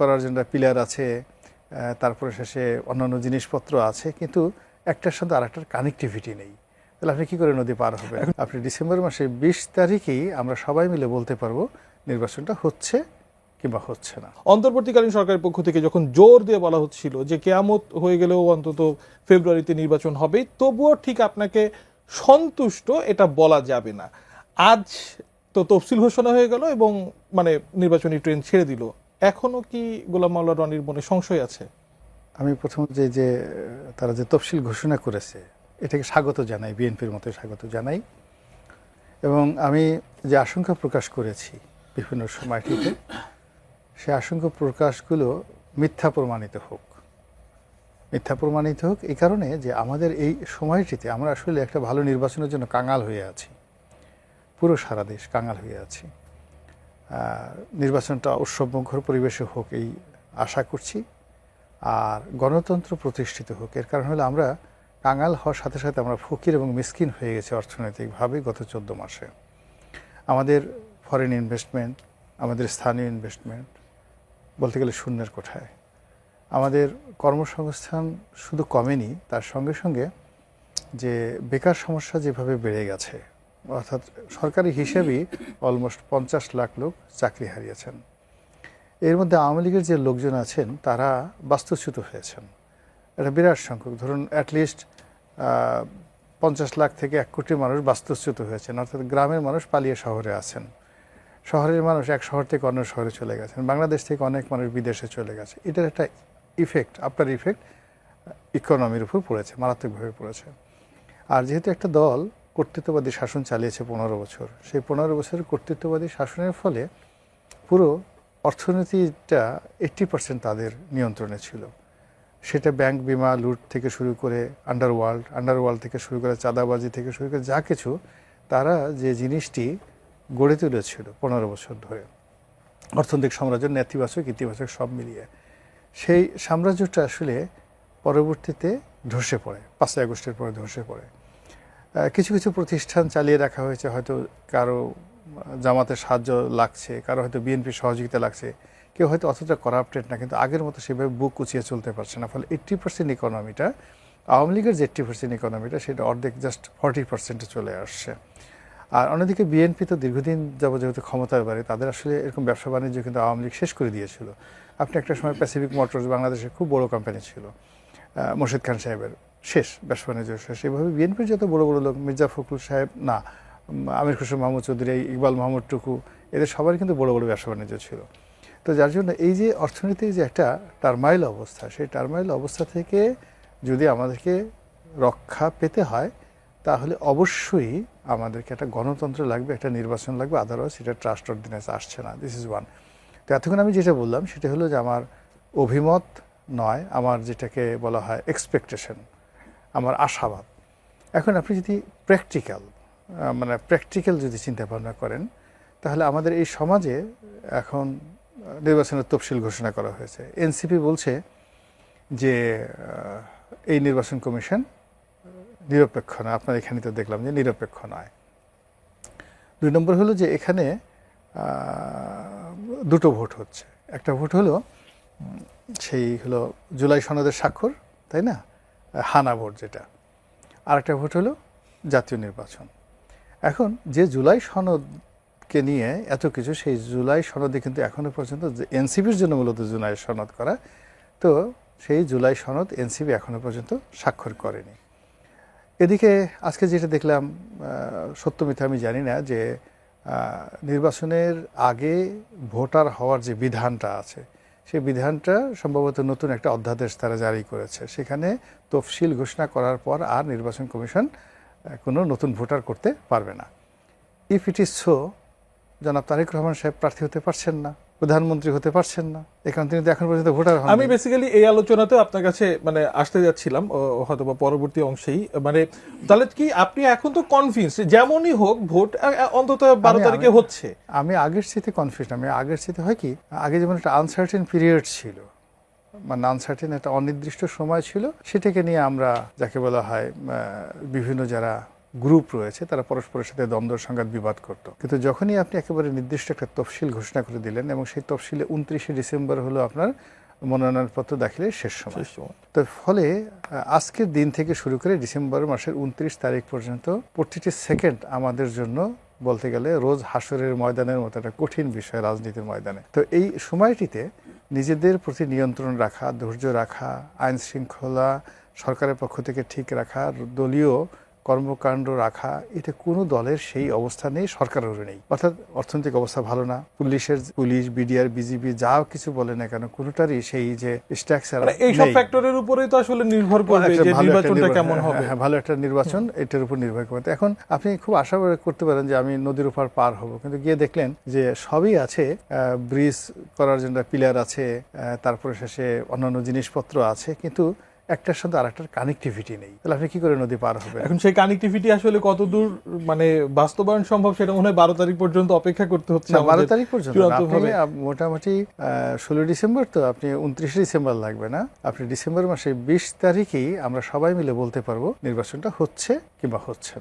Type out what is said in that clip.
করার জন্য পিলার আছে, তারপরে শেষে অন্যান্য জিনিসপত্র আছে, কিন্তু একটার সাথে আরেকটার কানেক্টিভিটি নেই। তাহলে আপনি কী করে নদী পার হবেন? আপনি ডিসেম্বর মাসে 20 তারিখেই আমরা সবাই মিলে বলতে পারবো নির্বাচনটা হচ্ছে কিংবা হচ্ছে না। অন্তর্বর্তীকালীন সরকারের পক্ষ থেকে যখন জোর দিয়ে বলা হচ্ছিল যে কেয়ামত হয়ে গেলেও অন্তত ফেব্রুয়ারিতে নির্বাচন হবে, তবুও ঠিক আপনাকে সন্তুষ্ট এটা বলা যাবে না। আজ তো তফসিল ঘোষণা হয়ে গেল এবং মানে নির্বাচনী ট্রেন ছেড়ে দিল, এখনো কি গোলাম মাওলা রনির মনে সংশয় আছে? আমি প্রথম যে তারা যে তফসিল ঘোষণা করেছে এটাকে স্বাগত জানাই, বিএনপির মতো স্বাগত জানাই। এবং আমি যে আশঙ্কা প্রকাশ করেছি বিভিন্ন সময়টিতে, সে আশঙ্কা প্রকাশগুলো মিথ্যা প্রমাণিত হোক। মিথ্যা প্রমাণিত হোক এই কারণে যে আমাদের এই সময়টিতে আমরা আসলে একটা ভালো নির্বাচনের জন্য কাঙাল হয়ে আছি, পুরো সারা দেশ কাঙাল হয়ে আছি। নির্বাচনটা উৎসবমুখর পরিবেশে হোক এই আশা করছি, আর গণতন্ত্র প্রতিষ্ঠিত হোক। এর কারণ হলো আমরা কাঙাল হওয়ার সাথে সাথে আমরা ফকির এবং মিসকিন হয়ে গেছি অর্থনৈতিকভাবে গত 14 মাসে। আমাদের ফরেন ইনভেস্টমেন্ট, আমাদের স্থানীয় ইনভেস্টমেন্ট বলতে গেলে শূন্যের কোঠায়। আমাদের কর্মসংস্থান শুধু কমেনি, তার সঙ্গে সঙ্গে যে বেকার সমস্যা যেভাবে বেড়ে গেছে, অর্থাৎ সরকারি হিসেবেই অলমোস্ট 50 লাখ লোক চাকরি হারিয়েছেন। এর মধ্যে আওয়ামী লীগের যে লোকজন আছেন তারা বাস্তুচ্যুত হয়েছেন, এটা বিরাট সংখ্যক। ধরুন অ্যাটলিস্ট 50 লাখ থেকে 1 কোটি মানুষ বাস্তুচ্যুত হয়েছেন, অর্থাৎ গ্রামের মানুষ পালিয়ে শহরে আছেন, শহরের মানুষ এক শহর থেকে অন্য শহরে চলে গেছেন, বাংলাদেশ থেকে অনেক মানুষ বিদেশে চলে গেছে। এটার একটা ইফেক্ট, আফটার ইফেক্ট ইকোনমির উপর পড়েছে, মারাত্মকভাবে পড়েছে। আর যেহেতু একটা দল কর্তৃত্ববাদী শাসন চালিয়েছে 15 বছর, সেই 15 বছরের কর্তৃত্ববাদী শাসনের ফলে পুরো অর্থনীতিটা 80% তাদের নিয়ন্ত্রণে ছিল। সেটা ব্যাংক, বিমা, লুট থেকে শুরু করে আন্ডারওয়ার্ল্ড থেকে শুরু করে চাঁদাবাজি থেকে শুরু করে যা কিছু, তারা যে জিনিসটি গড়ে তুলেছিল 15 বছর ধরে, অর্থনৈতিক সাম্রাজ্য, নেতিবাচক ইতিবাচক সব মিলিয়ে, সেই সাম্রাজ্যটা আসলে পরবর্তীতে ধসে পড়ে, 5ই আগস্টের পরে ধসে পড়ে। কিছু কিছু প্রতিষ্ঠান চালিয়ে রাখা হয়েছে, হয়তো কারো জামাতের সাহায্য লাগছে, কারো হয়তো বিএনপির সহযোগিতা লাগছে, কেউ হয়তো অতটা করাপ্টেড না, কিন্তু আগের মতো সেভাবে বুক কুচিয়ে চলতে পারছে না। ফলে 80% ইকোনমিটা, আওয়ামী লীগের যে 80% ইকোনমিটা, সেটা অর্ধেক জাস্ট 40%-এ চলে আসছে। আর অন্যদিকে বিএনপি তো দীর্ঘদিন যেহেতু ক্ষমতায় বাড়ে, তাদের আসলে এরকম ব্যবসা বাণিজ্য কিন্তু আওয়ামী লীগ শেষ করে দিয়েছিল। আপনি একটা সময় প্যাসিফিক মোটরস বাংলাদেশের খুব বড় কোম্পানি ছিল, মোর্শেদ খান সাহেবের, শেষ, ব্যবসা বাণিজ্য শেষ। এভাবে বিএনপির যত বড় বড় লোক, মির্জা ফখরুল সাহেব, না আমির খসরু মাহমুদ চৌধুরী, ইকবাল মাহমুদ টুকু, এদের সবার কিন্তু বড় বড় ব্যবসা বাণিজ্য ছিল। তো যার জন্য এই যে অর্থনীতির যে একটা টার্মাইল অবস্থা, সেই টার্মাইল অবস্থা থেকে যদি আমাদেরকে রক্ষা পেতে হয়, তাহলে অবশ্যই আমাদেরকে একটা গণতন্ত্র লাগবে, একটা নির্বাচন লাগবে, আদারওয়াইজ সেটা ট্রাস্ট অর্ডিন্যান্স আসছে না। This is one. তো এতক্ষণ আমি যেটা বললাম সেটা হলো যে আমার অভিমত নয়, আমার যেটাকে বলা হয় এক্সপেকটেশন, আমার আশাবাদ। এখন আপনি যদি প্র্যাকটিক্যাল যদি চিন্তা ভাবনা করেন, তাহলে আমাদের এই সমাজে এখন নির্বাচনের তফসিল ঘোষণা করা হয়েছে। এনসিপি বলছে যে এই নির্বাচন কমিশন নিরপেক্ষ নয়। আপনার এখানে তো দেখলাম যে নিরপেক্ষ নয়। 2 নম্বর হলো যে এখানে 2টো ভোট হচ্ছে। একটা ভোট হলো সেই হলো জুলাই সনদের স্বাক্ষর, তাই না, হানা ভোট যেটা। আরেকটা ভোট হলো জাতীয় নির্বাচন। এখন যে জুলাই সনদকে নিয়ে এত কিছু, সেই জুলাই সনদে কিন্তু এখনও পর্যন্ত এনসিপির জন্য মূলত জুলাই সনদ করা, তো সেই জুলাই সনদ এনসিপি এখনও পর্যন্ত স্বাক্ষর করেনি। এদিকে আজকে যেটা দেখলাম, সত্য মিথ্যা আমি জানি না, যে নির্বাচনের আগে ভোটার হওয়ার যে বিধানটা আছে, সেই বিধানটা সম্ভবত নতুন একটা অধ্যাদেশ তারা জারি করেছে। সেখানে তফসিল ঘোষণা করার পর আর নির্বাচন কমিশন কোনো নতুন ভোটার করতে পারবে না। ইফ ইট ইজ সো, জনাব তারেক রহমান সাহেব প্রার্থী হতে পারছেন না, প্রধানমন্ত্রী হতে পারছেন না, এখান তিনি তো এখন পর্যন্ত ভোটার হন। আমি বেসিক্যালি এই আলোচনাতে আপনার কাছে আসতে যাচ্ছিলাম, হয়তো বা পরবর্তী অংশেই। তাহলে কি আপনি এখন তো কনফিউজ, যেমনই হোক ভোট অন্তত 12 তারিখে হচ্ছে? আমি আগের সাথে কনফিউজ। আমি আগের সাথে হয় কি, আগে যেমন একটা আনসার্টেন পিরিয়ড ছিল, আনসার্টেন একটা অনির্দিষ্ট সময় ছিল, সেটাকে নিয়ে আমরা যাকে বলা হয় বিভিন্ন যারা গ্রুপ রয়েছে, তারা পরস্পরের সাথে দ্বন্দ্ব সংঘাত বিবাদ করত। কিন্তু যখনই আপনি একেবারে নির্দিষ্ট একটা তফসিল ঘোষণা করে দিলেন এবং সেই তফসিলে 29শে ডিসেম্বর হলো আপনার মনোনয়নপত্র দাখিলের শেষ সময়, তো ফলে আজকের দিন থেকে শুরু করে ডিসেম্বর মাসের 29 তারিখ পর্যন্ত প্রতিটি সেকেন্ড আমাদের জন্য বলতে গেলে রোজ হাসরের ময়দানের মতো একটা কঠিন বিষয় রাজনীতির ময়দানে। তো এই সময়টিতে নিজেদের প্রতি নিয়ন্ত্রণ রাখা, ধৈর্য রাখা, আইন শৃঙ্খলা সরকারের পক্ষ থেকে ঠিক রাখা, দলীয় কর্মকাণ্ড রাখা, এটা কোনো দলের সেই অবস্থা নেই, সরকারেরও নেই। অর্থাৎ অর্থনৈতিক অবস্থা ভালো না, পুলিশ, বিডিআর, বিজিবি যা কিছু বলে না কেন কোনোটারই সেই যে স্ট্রাকচার, এইসব ফ্যাক্টরের উপরেই তো আসলে নির্ভর করবে যে নির্বাচনটা কেমন হবে। ভালো একটা নির্বাচন এটার উপর নির্ভর করবে। এখন আপনি খুব আশা করতে পারেন যে আমি নদীর উপর পার হব, কিন্তু গিয়ে দেখলেন যে সবই আছে, ব্রিজ করার জন্য পিলার আছে, তারপরে শেষে অন্যান্য জিনিসপত্র আছে, কিন্তু একটার সাথে আরেকটার কানেক্টিভিটি নেই। তাহলে আপনি কি করে নদী পার হবে? এখন সেই কানেক্টিভিটি আসলে কতদূর মানে বাস্তবায়ন সম্ভব সেটা মনে হয় 12 তারিখ পর্যন্ত অপেক্ষা করতে হচ্ছে। 12 তারিখ পর্যন্ত মোটামুটি 16 ডিসেম্বর, তো আপনি 29 ডিসেম্বর লাগবে না, আপনি ডিসেম্বর মাসে 20 তারিখেই আমরা সবাই মিলে বলতে পারবো নির্বাচনটা হচ্ছে কিংবা হচ্ছে না।